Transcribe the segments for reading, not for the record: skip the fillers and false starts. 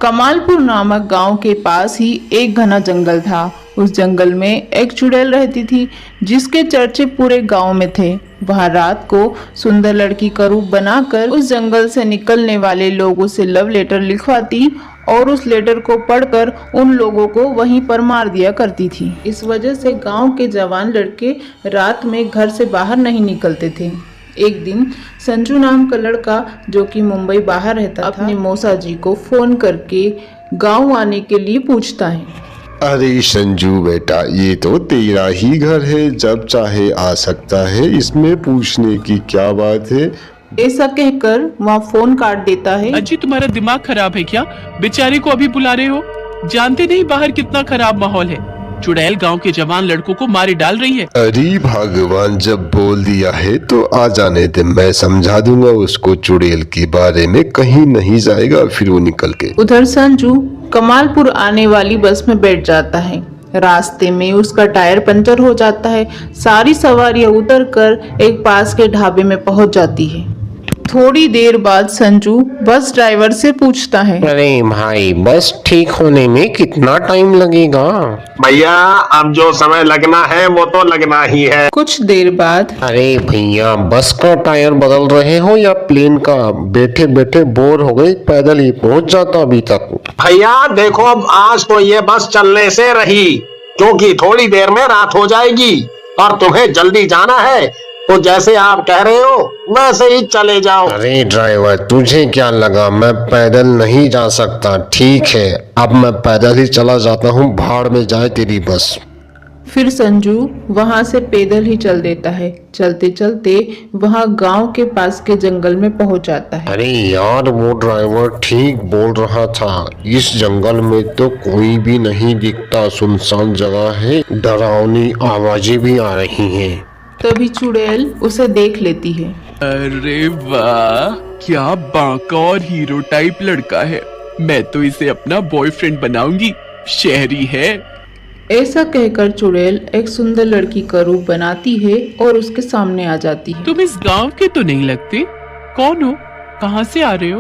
कमालपुर नामक गांव के पास ही एक घना जंगल था। उस जंगल में एक चुड़ैल रहती थी जिसके चर्चे पूरे गांव में थे। वह रात को सुंदर लड़की का रूप बनाकर उस जंगल से निकलने वाले लोगों से लव लेटर लिखवाती और उस लेटर को पढ़कर उन लोगों को वहीं पर मार दिया करती थी। इस वजह से गांव के जवान लड़के रात में घर से बाहर नहीं निकलते थे। एक दिन संजू नाम का लड़का जो कि मुंबई बाहर रहता था, अपने मौसा जी को फोन करके गांव आने के लिए पूछता है। अरे संजू बेटा, ये तो तेरा ही घर है, जब चाहे आ सकता है, इसमें पूछने की क्या बात है। ऐसा कहकर वहाँ फोन काट देता है। अजी, तुम्हारा दिमाग खराब है क्या? बेचारे को अभी बुला रहे हो? जानते नहीं बाहर कितना खराब माहौल है। चुड़ैल गांव के जवान लड़कों को मारे डाल रही है। अरे भगवान, जब बोल दिया है तो आ जाने दे, मैं समझा दूंगा उसको। चुड़ैल के बारे में कहीं नहीं जाएगा फिर वो निकल के। उधर संजू कमालपुर आने वाली बस में बैठ जाता है। रास्ते में उसका टायर पंचर हो जाता है। सारी सवारियां उतरकर एक पास के ढाबे में पहुंच जाती है। थोड़ी देर बाद संजू बस ड्राइवर से पूछता है, अरे भाई, बस ठीक होने में कितना टाइम लगेगा? भैया, अब जो समय लगना है वो तो लगना ही है। कुछ देर बाद, अरे भैया, बस का टायर बदल रहे हो या प्लेन का? बैठे बैठे बोर हो गए, पैदल ही पहुंच जाता अभी तक। भैया देखो, अब आज तो ये बस चलने से रही, क्योंकि थोड़ी देर में रात हो जाएगी और तुम्हें जल्दी जाना है, तो जैसे आप कह रहे हो वैसे ही चले जाओ। अरे ड्राइवर, तुझे क्या लगा मैं पैदल नहीं जा सकता? ठीक है, अब मैं पैदल ही चला जाता हूँ, भाड़ में जाए तेरी बस। फिर संजू वहां से पैदल ही चल देता है। चलते चलते वहां गांव के पास के जंगल में पहुंच जाता है। अरे यार, वो ड्राइवर ठीक बोल रहा था, इस जंगल में तो कोई भी नहीं दिखता, सुनसान जगह है, डरावनी आवाजें भी आ रही हैं। तभी चुड़ैल उसे देख लेती है। अरे वाह, क्या बांका और हीरो टाइप लड़का है। मैं तो इसे अपना बॉयफ्रेंड बनाऊंगी। शहरी है। ऐसा कहकर चुड़ैल एक सुंदर लड़की का रूप बनाती है और उसके सामने आ जाती है। तुम इस गांव के तो नहीं लगते। कौन हो? कहाँ से आ रहे हो?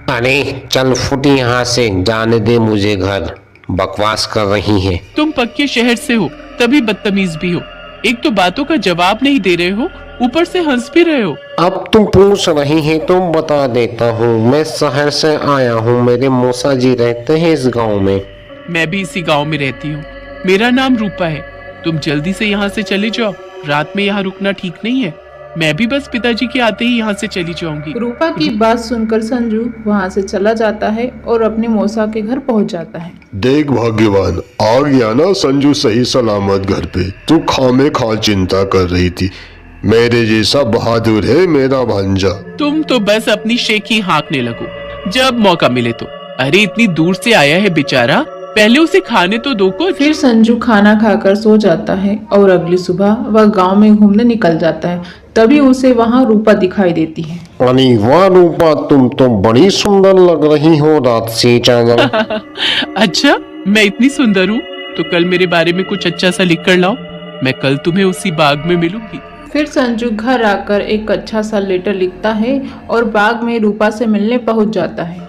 अरे चल फुटी यहाँ से, जाने दे मुझे घर, बकवास कर रही है। तुम पक्के शहर से हो, तभी बदतमीज भी हो। एक तो बातों का जवाब नहीं दे रहे हो, ऊपर से हंस भी रहे हो। अब तुम पूछ रही हैं तो बता देता हूँ, मैं शहर से आया हूँ, मेरे मौसा जी रहते हैं इस गांव में। मैं भी इसी गांव में रहती हूँ। मेरा नाम रूपा है। तुम जल्दी से यहाँ से चले जाओ, रात में यहाँ रुकना ठीक नहीं है। मैं भी बस पिताजी के आते ही यहाँ से चली जाऊंगी। रूपा की बात सुनकर संजू वहाँ से चला जाता है और अपने मौसा के घर पहुँच जाता है। देख भाग्यवान, आ गया ना संजू सही सलामत घर पे। तू खामे खा चिंता कर रही थी, मेरे जैसा बहादुर है मेरा भांजा। तुम तो बस अपनी शेखी हाँकने लगो जब मौका मिले तो। अरे इतनी दूर से आया है बेचारा, पहले उसे खाने तो दो कुछ। फिर संजू खाना खाकर सो जाता है और अगली सुबह वह गांव में घूमने निकल जाता है। तभी उसे वहां रूपा दिखाई देती है। अरे वाह रूपा, तुम तो बड़ी सुंदर लग रही हो रात से चादर। अच्छा, मैं इतनी सुंदर हूँ तो कल मेरे बारे में कुछ अच्छा सा लिख कर लाओ, मैं कल तुम्हें उसी बाग में मिलूंगी। फिर संजू घर आकर एक अच्छा सा लेटर लिखता है और बाग में रूपा से मिलने पहुंच जाता है।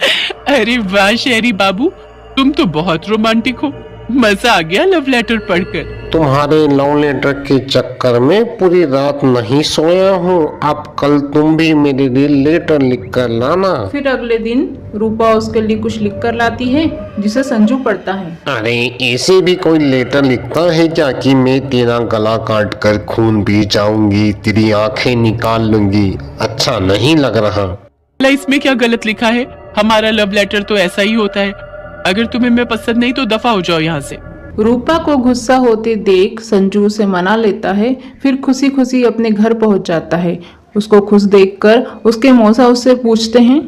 अरे वाह शहरी बाबू, तुम तो बहुत रोमांटिक हो। मजा आ गया लव लेटर पढ़कर। तुम्हारे लव लेटर के चक्कर में पूरी रात नहीं सोया हूँ। अब कल तुम भी मेरे लिए लेटर लिख कर लाना। फिर अगले दिन रूपा उसके लिए कुछ लिख कर लाती है जिसे संजू पढ़ता है। अरे ऐसे भी कोई लेटर लिखता है क्या कि मैं तेरा गला काट कर खून पी जाऊंगी, तेरी आंखें निकाल लूंगी? अच्छा नहीं लग रहा। इसमें क्या गलत लिखा है? हमारा लव लेटर तो ऐसा ही होता है। अगर तुम्हें मैं पसंद नहीं तो दफा हो जाओ यहाँ से। रूपा को गुस्सा होते देख संजू उसे मना लेता है। फिर खुशी खुशी अपने घर पहुंच जाता है। उसको खुश देखकर उसके मौसा उससे पूछते हैं,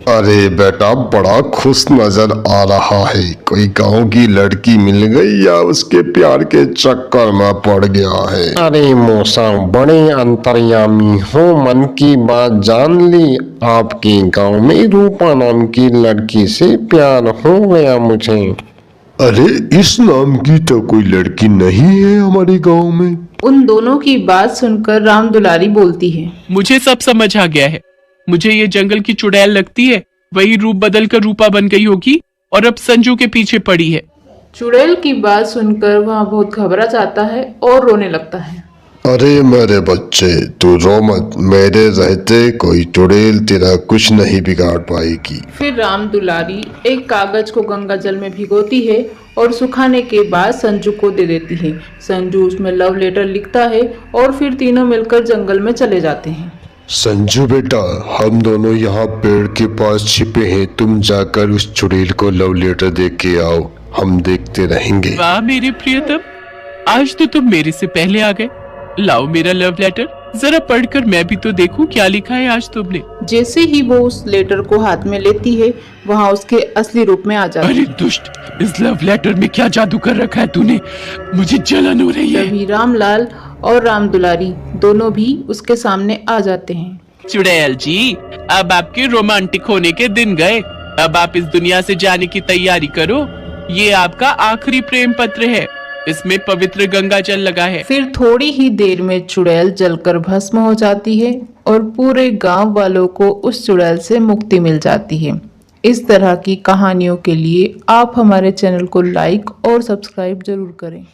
अरे बेटा, बड़ा खुश नजर आ रहा है। कोई गांव की लड़की मिल गई या उसके प्यार के चक्कर में पड़ गया है? अरे मौसा, बड़े अंतर्यामी हो, मन की बात जान ली। आपके गांव में रूपा नाम की लड़की से प्यार हो गया मुझे। अरे इस नाम की तो कोई लड़की नहीं है हमारे गांव में। उन दोनों की बात सुनकर राम दुलारी बोलती है, मुझे सब समझ आ गया है। मुझे ये जंगल की चुड़ैल लगती है, वही रूप बदल कर रूपा बन गई होगी और अब संजू के पीछे पड़ी है। चुड़ैल की बात सुनकर वह बहुत घबरा जाता है और रोने लगता है। अरे मेरे बच्चे, तू रो मत। मेरे रहते कोई चुड़ैल तेरा कुछ नहीं बिगाड़ पाएगी। फिर राम दुलारी एक कागज को गंगा जल में भिगोती है और सुखाने के बाद संजू को दे देती है। संजू उसमें लव लेटर लिखता है और फिर तीनों मिलकर जंगल में चले जाते हैं। संजू बेटा, हम दोनों यहाँ पेड़ के पास छिपे हैं। तुम जाकर उस चुड़ैल को लव लेटर दे के आओ, हम देखते रहेंगे। वाह मेरे प्रियतम, आज तो तुम मेरे से पहले आ गए। लाओ मेरा लव लेटर, जरा पढ़कर मैं भी तो देखूं क्या लिखा है आज तुमने। जैसे ही वो उस लेटर को हाथ में लेती है, वहाँ उसके असली रूप में आ जाती अरे है। दुष्ट, इस लव लेटर में क्या जादू कर रखा है तूने? मुझे जलन हो रही है। तभी रामलाल और राम दुलारी दोनों भी उसके सामने आ जाते हैं। चुड़ैल जी, अब आपके रोमांटिक होने के दिन गए। अब आप इस दुनिया से जाने की तैयारी करो। ये आपका आखिरी प्रेम पत्र है, इसमें पवित्र गंगा जल लगा है। फिर थोड़ी ही देर में चुड़ैल जलकर भस्म हो जाती है और पूरे गांव वालों को उस चुड़ैल से मुक्ति मिल जाती है। इस तरह की कहानियों के लिए आप हमारे चैनल को लाइक और सब्सक्राइब जरूर करें।